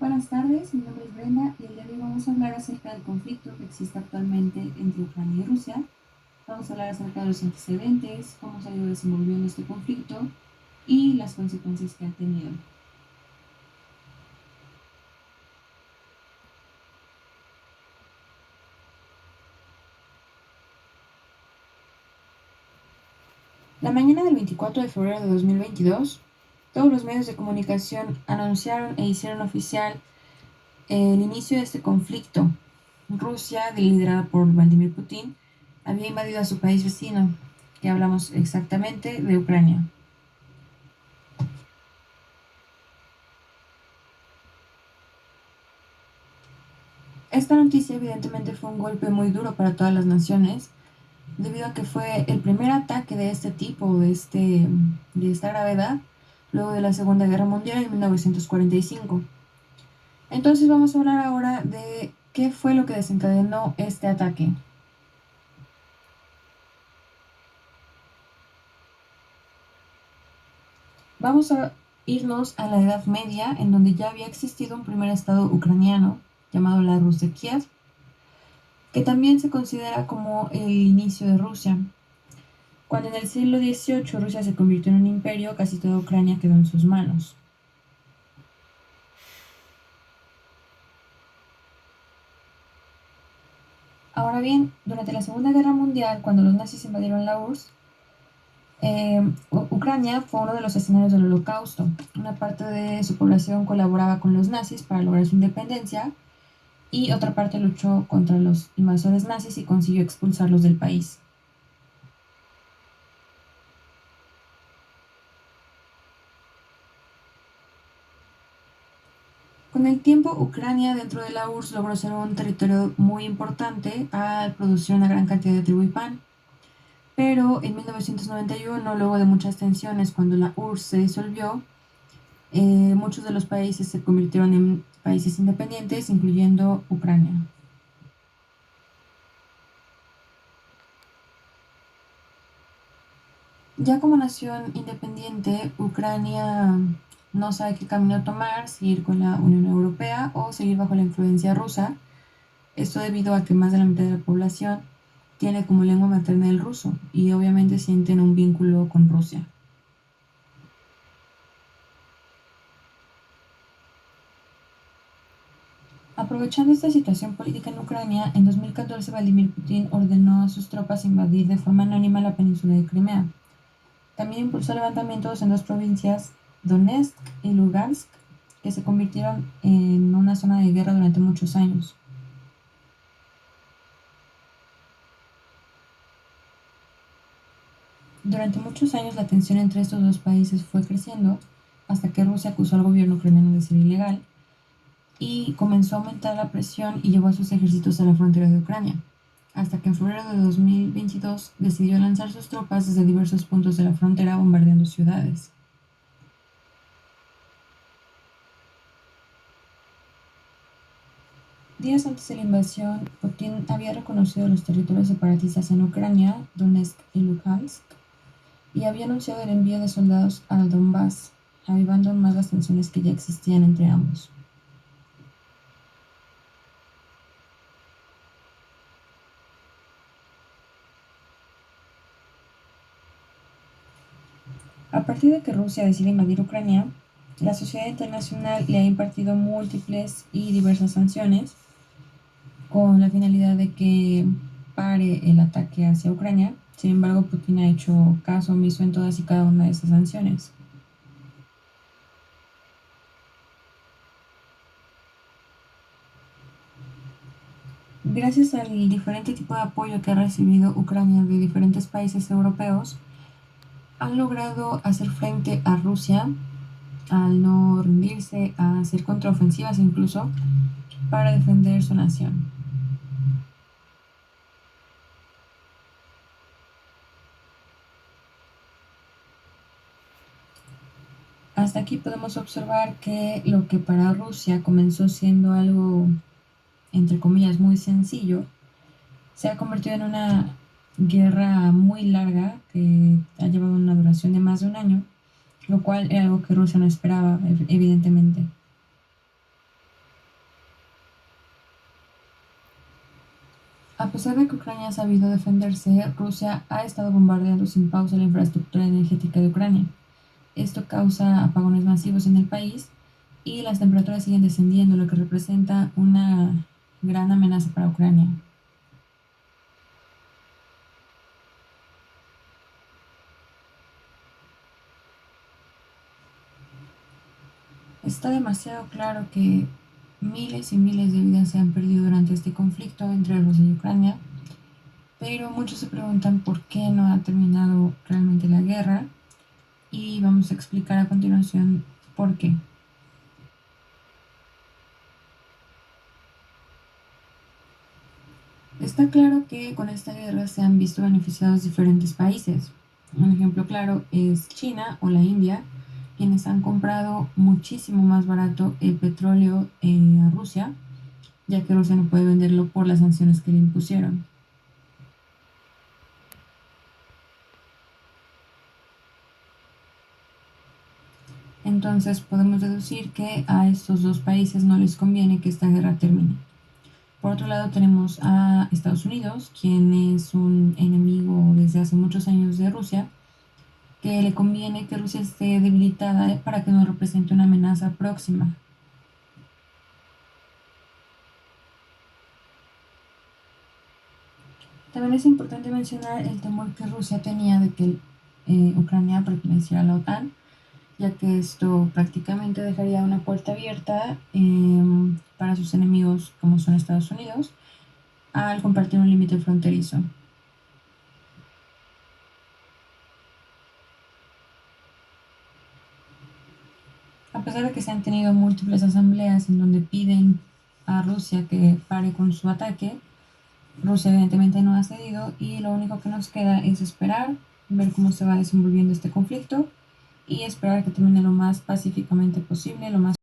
Buenas tardes, mi nombre es Brenda y el día de hoy vamos a hablar acerca del conflicto que existe actualmente entre Ucrania y Rusia. Vamos a hablar acerca de los antecedentes, cómo se ha ido desenvolviendo este conflicto y las consecuencias que ha tenido. La mañana del 24 de febrero de 2022, todos los medios de comunicación anunciaron e hicieron oficial el inicio de este conflicto. Rusia, liderada por Vladimir Putin, había invadido a su país vecino, que hablamos exactamente de Ucrania. Esta noticia evidentemente fue un golpe muy duro para todas las naciones, debido a que fue el primer ataque de este tipo, de esta gravedad, luego de la Segunda Guerra Mundial en 1945. Entonces vamos a hablar ahora de qué fue lo que desencadenó este ataque. Vamos a irnos a la Edad Media, en donde ya había existido un primer estado ucraniano llamado la Rus de Kiev, que también se considera como el inicio de Rusia. Cuando en el siglo XVIII Rusia se convirtió en un imperio, casi toda Ucrania quedó en sus manos. Ahora bien, durante la Segunda Guerra Mundial, cuando los nazis invadieron la URSS, Ucrania fue uno de los escenarios del Holocausto. Una parte de su población colaboraba con los nazis para lograr su independencia y otra parte luchó contra los invasores nazis y consiguió expulsarlos del país. Con el tiempo, Ucrania dentro de la URSS logró ser un territorio muy importante al producir una gran cantidad de trigo y pan. Pero en 1991, luego de muchas tensiones, cuando la URSS se disolvió, muchos de los países se convirtieron en países independientes, incluyendo Ucrania. Ya como nación independiente, Ucrania no sabe qué camino tomar, seguir con la Unión Europea o seguir bajo la influencia rusa. Esto debido a que más de la mitad de la población tiene como lengua materna el ruso y obviamente sienten un vínculo con Rusia. Aprovechando esta situación política en Ucrania, en 2014 Vladimir Putin ordenó a sus tropas invadir de forma anónima la península de Crimea. También impulsó levantamientos en dos provincias, Donetsk y Lugansk, que se convirtieron en una zona de guerra durante muchos años. Durante muchos años la tensión entre estos dos países fue creciendo hasta que Rusia acusó al gobierno ucraniano de ser ilegal y comenzó a aumentar la presión y llevó a sus ejércitos a la frontera de Ucrania, hasta que en febrero de 2022 decidió lanzar sus tropas desde diversos puntos de la frontera bombardeando ciudades. Días antes de la invasión, Putin había reconocido los territorios separatistas en Ucrania, Donetsk y Luhansk, y había anunciado el envío de soldados al Donbass, avivando aún más las tensiones que ya existían entre ambos. A partir de que Rusia decide invadir Ucrania, la sociedad internacional le ha impartido múltiples y diversas sanciones con la finalidad de que pare el ataque hacia Ucrania. Sin embargo, Putin ha hecho caso omiso en todas y cada una de esas sanciones. Gracias al diferente tipo de apoyo que ha recibido Ucrania de diferentes países europeos, han logrado hacer frente a Rusia al no rendirse, a hacer contraofensivas incluso para defender su nación. Hasta aquí podemos observar que lo que para Rusia comenzó siendo algo, entre comillas, muy sencillo, se ha convertido en una guerra muy larga que ha llevado una duración de más de un año, lo cual era algo que Rusia no esperaba, evidentemente. A pesar de que Ucrania ha sabido defenderse, Rusia ha estado bombardeando sin pausa la infraestructura energética de Ucrania. Esto causa apagones masivos en el país y las temperaturas siguen descendiendo, lo que representa una gran amenaza para Ucrania. Está demasiado claro que miles y miles de vidas se han perdido durante este conflicto entre Rusia y Ucrania, pero muchos se preguntan por qué no ha terminado realmente la guerra y vamos a explicar a continuación por qué. Está claro que con esta guerra se han visto beneficiados diferentes países. Un ejemplo claro es China o la India, quienes han comprado muchísimo más barato el petróleo a Rusia, ya que Rusia no puede venderlo por las sanciones que le impusieron. Entonces podemos deducir que a estos dos países no les conviene que esta guerra termine. Por otro lado tenemos a Estados Unidos, quien es un enemigo desde hace muchos años de Rusia, que le conviene que Rusia esté debilitada para que no represente una amenaza próxima. También es importante mencionar el temor que Rusia tenía de que Ucrania perteneciera a la OTAN, ya que esto prácticamente dejaría una puerta abierta para sus enemigos, como son Estados Unidos, al compartir un límite fronterizo. A pesar de que se han tenido múltiples asambleas en donde piden a Rusia que pare con su ataque, Rusia evidentemente no ha cedido y lo único que nos queda es esperar, ver cómo se va desenvolviendo este conflicto y esperar que termine lo más pacíficamente posible, lo más